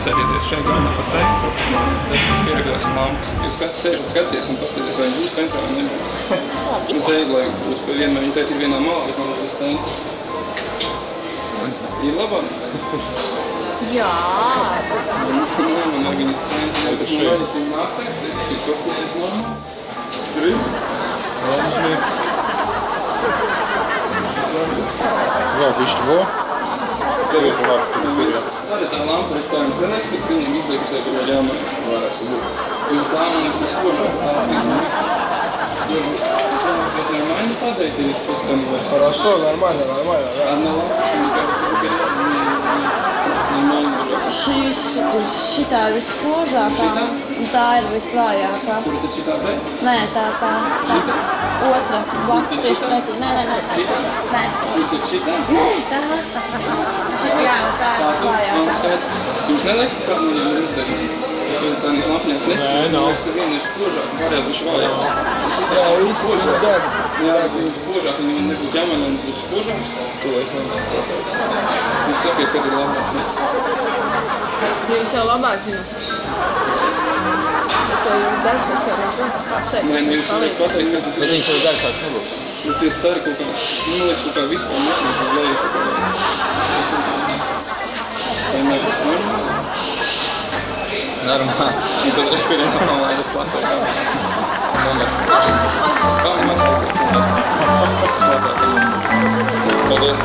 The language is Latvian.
apsēdieties šeit gainā pa centru, tad pieregāsim lampas. Jūs sēžat skaties un paskaties, vai būs centrā vai nebūs. Un te, lai būs pie vienmēr, viņi teikt ir vienā malā, bet man būs centra. Ir labāk? Jā. Man organizas centra, lai tas šeit. Mēs naktē, jūs paskaties normāli. Tur ir? Jā, višķi vo. Tev ir labāk, ka tu ir jā. Tāda tā lampa ir tā, jums vienais, ka viņam izliekas, ka vēl jāmēr. Varētu būt. Jo tā man es spožāk, tās visam visu. Jo, вот нормально падает или что-то там? Хорошо, нормально, нормально, да. Одна лампочка, мне кажется, нормально бежать. Šitā ir visspožākā, un tā ir visvājākā. Kur tad šitā te? Nē, tā. Otra, vaka tieši pretī. Nē. Nē. Kur tad šitā? Nē, tā. Jā, un tā ir visvājākā. Jums neliekas, ka kāds viņam ir izdarījis? Es vēl tādīs lampiņās neskatīt. Nē, nav. Es ka viena ir spožāka, pārējās bišķi vājākas. Jā, visi ir gadi. Jā, ka viņi ir spožāki, viņi nebūtu jāmaina, un būtu spožāks. To es nedomāju. Jūs sakiet, kad ir labāk, ne? Jūs jau labāk zināt. Tas jau jums darbs, es jau nepratu apsēkt. Nē, jūs varat pateikt, ka Bet viņš jau garšāks nebūs. tie stari kaut kā, man liekas, kaut kā vispār nekļūt uz leju. Vai nebūtu normāli? Normāli. Un tad rekuriem apmālējas Latvijā. Kā mēs Paldies.